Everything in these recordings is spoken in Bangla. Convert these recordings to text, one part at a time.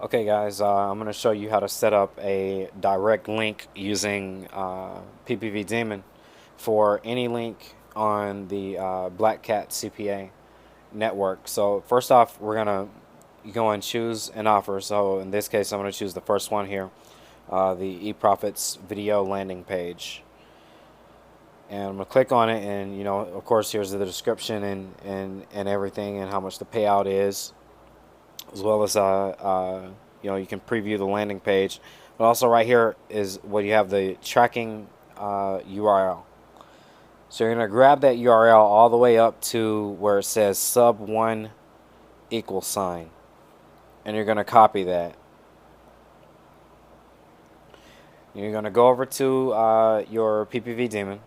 Okay, guys, I'm going to show you how to set up a direct link using PPV Daemon for any link on the Black Cat CPA network. So first off, we're going to go and choose an offer. So in this case, I'm going to choose the first one here, the eProfits video landing page. And I'm going to click on it, and of course, here's the description and everything, and how much the payout is, as well as you can preview the landing page. But also right here is what you have, the tracking URL. So you're going to grab that URL all the way up to where it says sub 1 equal sign, and you're going to copy that. You're going to go over to your PPV Daemon,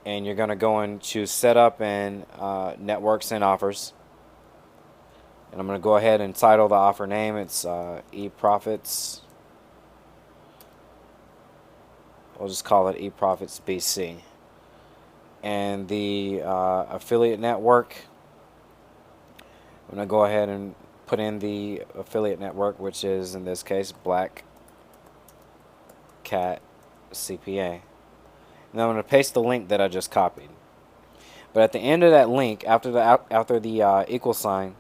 and you're going to go and choose setup and networks and offers. And I'm going to go ahead and title the offer name. It's eProfits. We'll just call it eProfits BC. And the affiliate network, I'm going to go ahead and put in the affiliate network, which is in this case Black Cat CPA. And then I'm going to paste the link that I just copied. But at the end of that link, after the equal sign,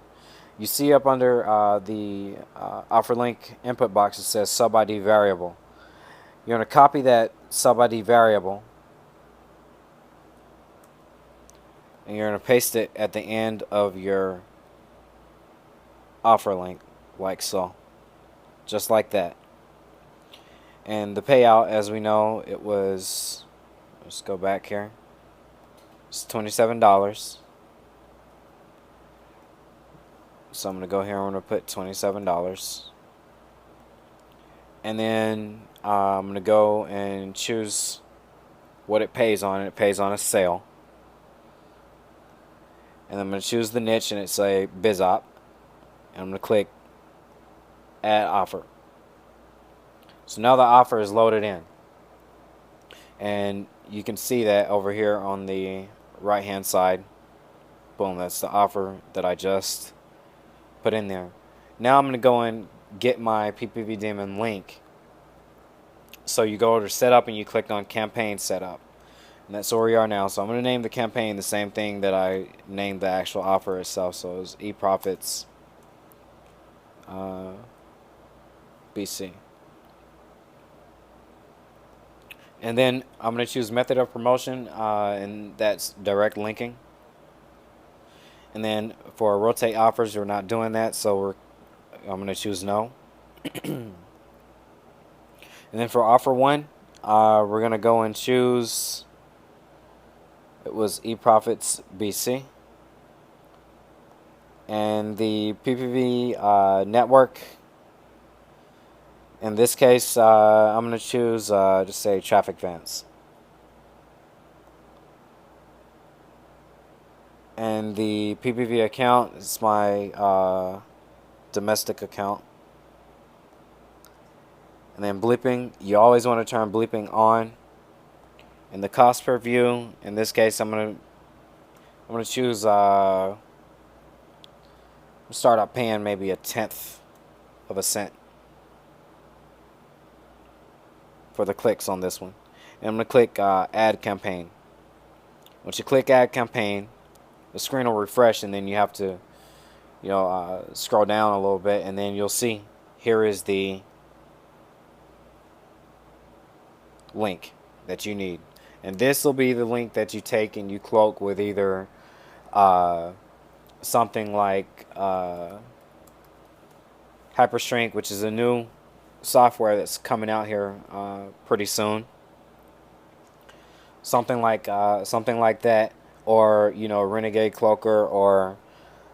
you see up under the offer link input box, it says sub ID variable. You're going to copy that sub ID variable, and you're going to paste it at the end of your offer link, like so, just like that. And the payout, as we know, it was, let's go back here, it's $27. So I'm going to go here and I'm going to put $27. And then I'm going to go and choose what it pays on. It pays on a sale. And I'm going to choose the niche, and it say BizOp. And I'm going to click Add Offer. So now the offer is loaded in. And you can see that over here on the right hand side. Boom, that's the offer that I just put in there. Now I'm going to go and get my PPV Daemon link. So you go to setup and you click on campaign setup. And that's where we are now. So I'm going to name the campaign the same thing that I named the actual offer itself. So it's eProfits BC. And then I'm going to choose method of promotion, and that's direct linking. And then for rotate offers, we're not doing that, so I'm going to choose no. And then for offer one, we're going to go and choose, it was eProfits BC. And the PPV network, in this case, I'm going to choose, just say Traffic Vents. And the PPV account is my domestic account. And then bleeping, you always want to turn bleeping on. And the cost per view, in this case, I'm gonna choose start out paying maybe 1/10 of a cent for the clicks on this one. And I'm gonna click Add Campaign. Once you click Add Campaign, the screen will refresh, and then you have to scroll down a little bit, and then you'll see here is the link that you need. And this will be the link that you take and you cloak with either something like Hyperstrength, which is a new software that's coming out here pretty soon. Something like that, or Renegade Cloaker, or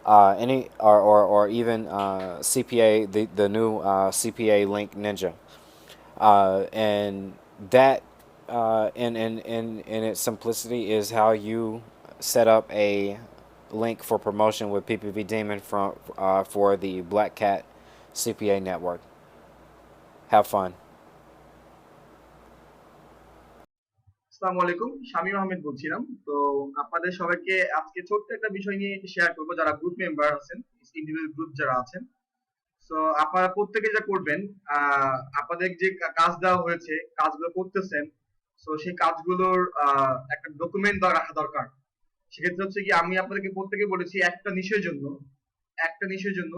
any or even CPA, the new CPA Link Ninja, and that in its simplicity is how you set up a link for promotion with PPV Daemon for the Black Cat CPA network. Have fun. আসসালামু আলাইকুম, শামীম আহমেদ বলছিলাম। তো আপনাদের সবাইকে আজকে ছোট্ট একটা বিষয় নিয়ে শেয়ার করব, যারা গ্রুপ মেম্বার আছেন, ইন্ডিভিজুয়াল গ্রুপ যারা আছেন। সো আপনারা প্রত্যেকে যা করবেন, আপনাদের যে কাজ দেওয়া হয়েছে, কাজগুলো করতেছেন, সো সেই কাজগুলোর একটা ডকুমেন্ট রাখা দরকার। সেক্ষেত্রে হচ্ছে কি, আমি আপনাদেরকে প্রত্যেকে বলেছি একটা নিশের জন্য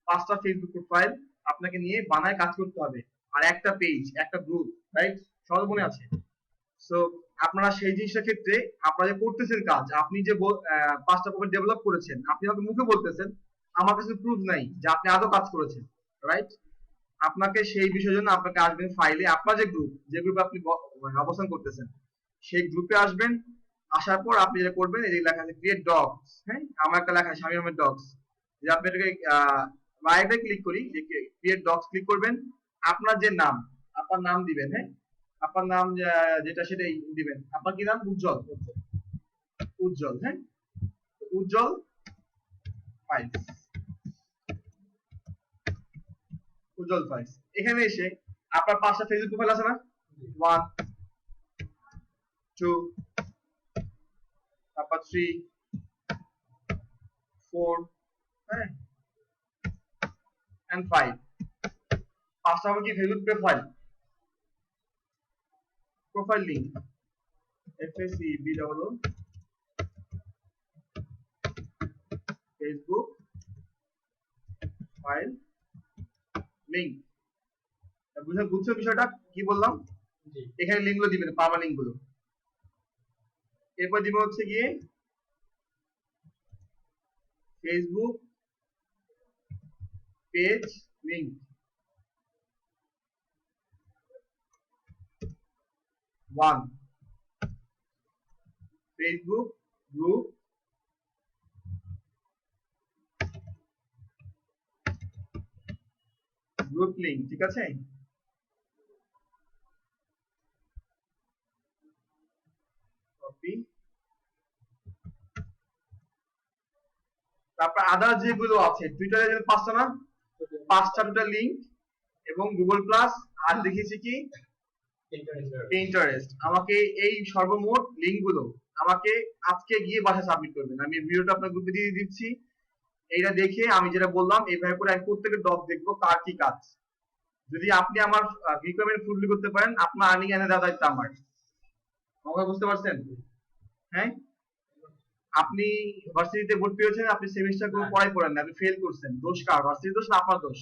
5টা ফেসবুক প্রোফাইল আপনাকে নিয়ে বানায় কাজ করতে হবে, আর একটা পেজ, একটা গ্রুপ, রাইট? সবার মনে আছে? সো আপনারা সেই জিনিসটার ক্ষেত্রে আপনারা যে করতেছেন কাজ, আপনি যে 5টা প্রোফাইল ডেভেলপ করেছেন, আপনি আমাকে মুখে বলতেছেন, আমার কাছে প্রুফ নাই যে আপনি আদৌ কাজ করেছেন, রাইট? আপনাকে সেই বিষয়ের জন্য আপনাকে আসবেন ফাইলে, আপনার যে গ্রুপ, যে গ্রুপে আপনি অবস্থান করতেছেন, সেই গ্রুপে আসবেন। আসার পর আপনি যেটা করবেন, এই যে লেখা আছে ক্রিয়েট ডগস, হ্যাঁ, আমার একটা লেখা শামীম আহমেদ ডগস, যে আপনি এটাকে রাইটে ক্লিক করি, যে ক্রিয়েট ডগস ক্লিক করবেন। আপনার যে নাম, আপনার নাম দিবেন, হ্যাঁ, আপনার নাম যেটা সেটাই দিবেন। আপনার কি নাম? উজ্জ্বল। উজ্জ্বল, হ্যাঁ, উজ্জ্বল ফাইলস, উজ্জ্বল ফাইলস। এখানে এসে আপনার 5টা ফেসবুক প্রোফাইল আছে না? 1 2 তারপর 3 4, হ্যাঁ, and 5। 5টা হবে কি Facebook profile, profile link, FACBOO Facebook file link. বুঝছো বিষয়টা কি বললাম? এখানে লিংক গুলো দিবেন, পাওয়া লিংক গুলো। এরপর দিবে হচ্ছে গিয়ে Facebook page link, 1 Facebook group link, ঠিক আছে? কপি। তারপর আদার যেগুলো আছে, টুইটারে যে 5টা না, 5টা টোটাল লিংক, এবং গুগল প্লাস, আর লিখেছি কি পিন্টারেস্ট। আমাকে এই সর্বমোট লিংক গুলো আমাকে আজকে গিয়ে বাসায় সাবমিট করবেন। আমি ভিডিওটা আপনার গ্রুপে দিয়ে দিচ্ছি, এইটা দেখে আমি যেটা বললাম এইভাবে করে আমি প্রত্যেকের ডগ দেখবো কার কি কাজ। যদি আপনি আমার রিকোয়ারমেন্ট ফুলফিল করতে পারেন, আপনার আর্নিং এনে দেওয়ার দায়িত্ব আমার। আমাকে বুঝতে পারছেন? হ্যাঁ, আপনি ভার্সিটিতে ভর্তি হয়েছেন, আপনি সেমিস্টার কোনো পড়াই পড়েন না, আপনি ফেল করছেন, দোষ কার? ভার্সিটির দোষ না আপনার দোষ?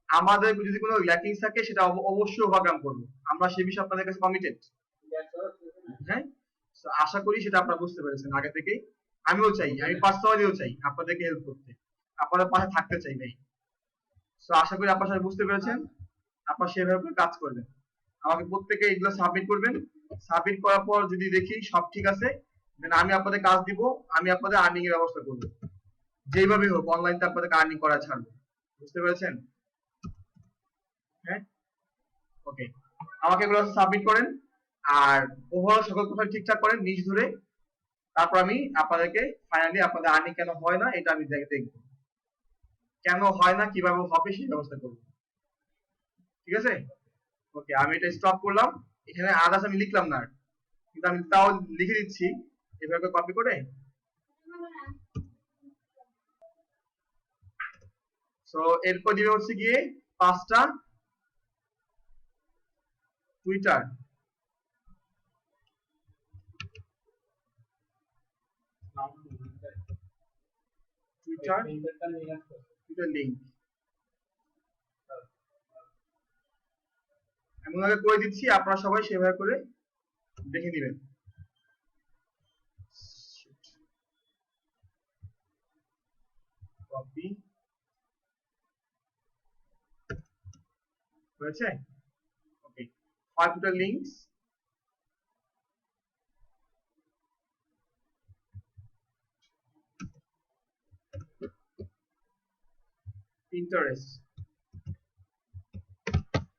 আমাদের যদি কোনো ল্যাকিংস থাকে সেটা অবশ্যই ওভারকাম করবো আমরা, সেই বিষয়ে আপনাদের কাছে কমিটেড। হ্যাঁ, আশা করি সেটা আপনারা বুঝতে পেরেছেন আগে থেকেই। আমিও চাই, আমি পার্সোনালিও চাই আপনাদেরকে হেল্প করতে, আপনাদের পাশে থাকতে চাই ভাই। সো আশা করি আপনারা সবাই বুঝতে পেরেছেন, আপনারা সেভাবে কাজ করবেন। আমাকে প্রত্যেকে এগুলো সাবমিট করবেন। সাবমিট করার পর যদি দেখি সব ঠিক আছে, দেন আমি আপনাদের কাজ দিব, আমি আপনাদের আর্নিং এর ব্যবস্থা করব, যেভাবে হোক অনলাইনতে আপনাদের আর্নিং করা ছাড়বো। বুঝতে পেরেছেন? হ্যাঁ, ওকে, আমাকে এগুলো সাবমিট করেন, আর ওভারঅল সকল প্রোফাইল ঠিকঠাক করেন নিজ ধরে। তারপর আমি আপনাদেরকে ফাইনালি আপনাদের আর্নিং কেন হয় না এটা আমি দেখব, কেন হয় না, কিভাবে হবে সেই ব্যবস্থা করব। ঠিক আছে? ওকে, আমি এটা স্টপ করলাম। এখানে আদার্স আমি লিখলাম না, কিন্তু আমি তাও লিখে দিচ্ছি এভাবে কপি করে। সো এরপর দিবে হচ্ছে গিয়ে 5টা টুইটার, টুইটার লিংক এমন ভাবে করে দিচ্ছি, আপনারা সবাই সেভাবে করে দেখে নেবেন। কপি হয়েছে? ওকে, 5 টুইটার লিংকস, Pinterest।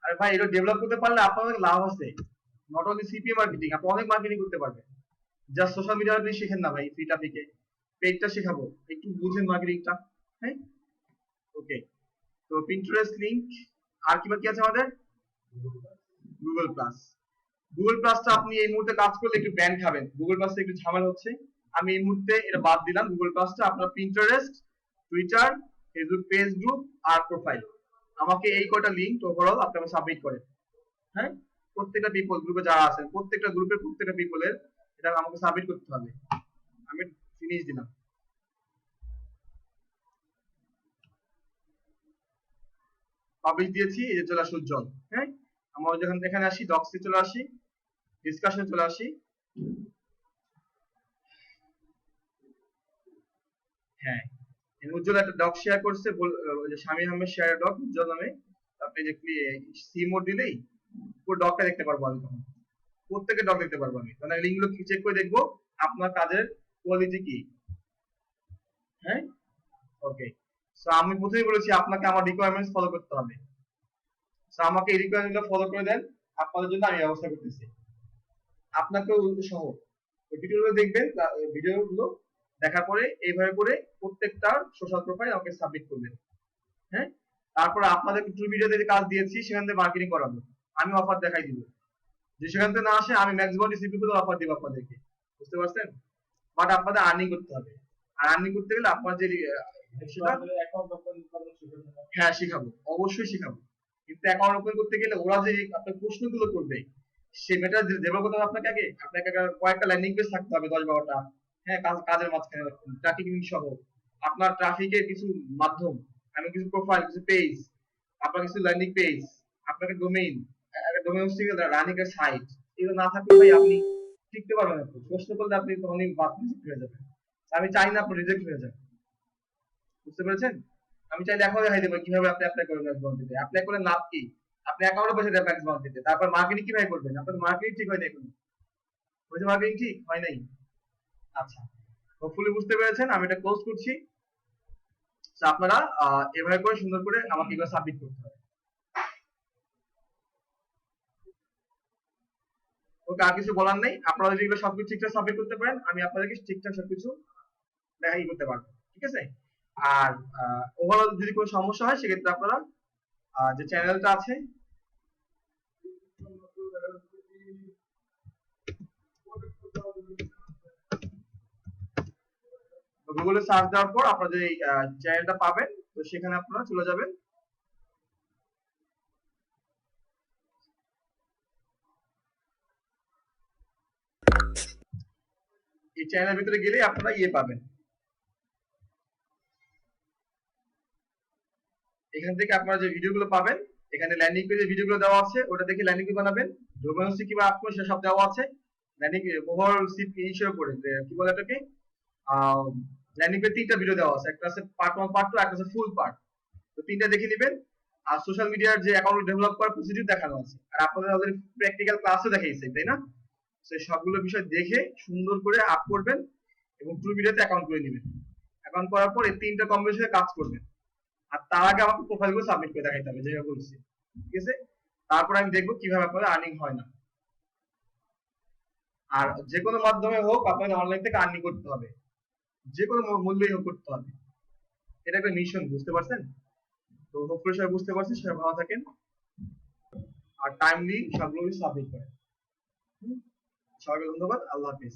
আরে ভাই, এটা ডেভেলপ করতে পারলে আপনাদের লাভ আছে, নট অনলি সিপিএ মার্কেটিং, আপনি অনেক মার্কেটিং করতে পারবেন। জাস্ট সোশ্যাল মিডিয়া আপনি শিখেন না ভাই, ফ্রি টপিকে পেজটা শেখাবো, একটু বুঝেন মার্কেটিংটা। হ্যাঁ, ওকে, তো Pinterest লিংক, আর কি বাকি আছে আমাদের? Google plus. গুগল প্লাসটা আপনি এই মুহূর্তে কাজ করলে একটু ব্যান খাবেন, গুগল প্লাসটা একটু ঝামেলা হচ্ছে, আমি এই মুহূর্তে এটা বাদ দিলাম। গুগল প্লাসটা আপনার Pinterest, Twitter, Facebook page group আর প্রোফাইল, আমাকে এই কয়টা লিঙ্ক ওভারঅল আপনারা সাবমিট করেন। হ্যাঁ, প্রত্যেকটা পিপল গ্রুপে যারা আছেন প্রত্যেকটা গ্রুপের প্রত্যেকটা পিপলের এটা আমাকে সাবমিট করতে হবে। আমি ফিনিশ দিলাম। পাবলিশ দিয়েছি, এই যে চলে আসে উজ্জ্বল। হ্যাঁ, আমরা যখন এখানে আসি ডক্সে চলে আসি, ডিসকাশনে চলে আসি। হ্যাঁ, উজ্জ্বল একটা ডক শেয়ার করছে, স্বামী আহমেদ শেয়ার ডক উজ্জ্বল নামে। আপনি যে সি মোড দিলেই পুরো ডকটা দেখতে পারবো আমি, তখন প্রত্যেকের ডক দেখতে পারবো আমি, মানে লিঙ্ক গুলো চেক করে দেখবো আপনার কাজের কোয়ালিটি কি। হ্যাঁ, ওকে। সো আমি প্রথমেই বলেছি আপনাকে আমার রিকোয়ারমেন্টস ফলো করতে হবে। সো আমাকে এই রিকোয়ারমেন্টগুলো ফলো করে দেন, আপনাদের জন্য আমি ব্যবস্থা করতেছি। আপনাকেও সহ ভিডিওগুলো দেখবেন, ভিডিওগুলো দেখার পরে এইভাবে করে প্রত্যেকটা সোশ্যাল প্রোফাইল আমাকে সাবমিট করবেন। হ্যাঁ, তারপর আপনাদের টু ভিডিওতে যে কাজ দিয়েছি সেখান থেকে মার্কেটিং করাবো, আমি অফার দেখাই দিব। যে সেখান থেকে না আসে আমি ম্যাক্স বডি সিপি গুলো অফার দিব আপনাদেরকে, বুঝতে পারছেন? বাট আপনাদের আর্নিং করতে হবে, আর আর্নিং করতে গেলে আপনার যে হ্যাঁ শিখাবো, অবশ্যই শিখাবো। কিন্তু অ্যাকাউন্ট ওপেন করতে গেলে ওরা যে আপনার প্রশ্নগুলো করবে সে মেটার দেবো কথা আপনাকে আগে, আপনাকে কয়েকটা ল্যান্ডিং পেজ থাকতে হবে 10-12টা। হ্যাঁ, কাজের মাঝখানে ট্রাফিক সহ আপনার ট্রাফিকের কিছু মাধ্যম, আমি কিছু প্রোফাইল, কিছু পেজ, আপনার কিছু ল্যান্ডিং পেজ, আপনাকে ডোমেইন, ডোমেইন হচ্ছে রানিং এর সাইট, এগুলো না থাকলে ভাই আপনি শিখতে পারবেন না। প্রশ্ন করলে আপনি তখনই বাদ রিজেক্ট হয়ে যাবেন। আমি চাই না আপনি রিজেক্ট হয়ে যান, বুঝতে পেরেছেন? আমি চাইলে এখনো দেখাই দেবো কিভাবে আপনি অ্যাপ্লাই করবেন ম্যাক্স বাউন্ডারিতে। অ্যাপ্লাই করলে লাভ কি? আপনি অ্যাকাউন্টে বসে দেবেন ম্যাক্স বাউন্ডারিতে, তারপর মার্কেটিং কিভাবে করবেন? আপনার মার্কেটিং ঠিক হয় না এখন, বুঝতে মার্কেটিং ঠিক হয় নাই। আচ্ছা, হোপফুলি বুঝতে পেরেছেন। আমি এটা ক্লোজ করছি। আপনারা এভাবে করে সুন্দর করে আমাকে এগুলো সাবমিট করতে হবে। ওকে, আর কিছু বলার নেই। আপনারা যদি এগুলো সবকিছু ঠিকঠাক সাবমিট করতে পারেন আমি আপনাদেরকে ঠিকঠাক সবকিছু দেখাই করতে পারবো, ঠিক আছে? আর ওভারঅল যদি কোনো সমস্যা হয় সেক্ষেত্রে আপনারা যে চ্যানেলটা আছে গুগলে সার্চ দেওয়ার পর আপনারা যে চ্যানেলটা পাবেন, তো সেখানে আপনারা চলে যাবেন। এই চ্যানেলের ভিতরে গেলে আপনারা পাবেন, এখান থেকে আপনারা যে ভিডিওগুলো পাবেন, এখানে ল্যান্ডিং পেজে ভিডিওগুলো দেওয়া আছে, ওটা দেখে ল্যান্ডিং পেজ বানাবেন। ডোমেইন কিংবা আপনার সেসব দেওয়া আছে। ল্যান্ডিং ওভারঅল সিপ হিসেবে করে কি বলে এটাকে, ল্যান্ডিং পেজ 3টা ভিডিও দেওয়া আছে, একটা আছে পার্ট 1 পার্ট 2, একটা আছে ফুল পার্ট। তো 3টা দেখে নেবেন। আর সোশ্যাল মিডিয়ার যে অ্যাকাউন্ট ডেভেলপ করার প্রসিডিউর দেখানো আছে, আর আপনাদের আমাদের প্র্যাকটিক্যাল ক্লাসও দেখাইছে, তাই না? সেই সবগুলো বিষয় দেখে সুন্দর করে আপ করবেন এবং ট্রু মিডিয়াতে অ্যাকাউন্ট করে নেবেন। অ্যাকাউন্ট করার পর এই 3টা কম্বিনেশনে কাজ করবেন। আর তার আগে আমাকে প্রোফাইলগুলো সাবমিট করে দেখাইতে হবে যেভাবে বলছি, ঠিক আছে? তারপর আমি দেখবো কিভাবে আপনাদের আর্নিং হয় না। আর যে কোনো মাধ্যমে হোক আপনাদের অনলাইন থেকে আর্নিং করতে হবে, যে কোনো মূল্যেই হোক করতে হবে। এটা একটা মিশন, বুঝতে পারছেন? তো হোপফুলি সবাই বুঝতে পারছেন। সবাই ভালো থাকেন আর টাইমলি সবগুলো সাবমিট করেন। সবাইকে ধন্যবাদ। আল্লাহ হাফিজ।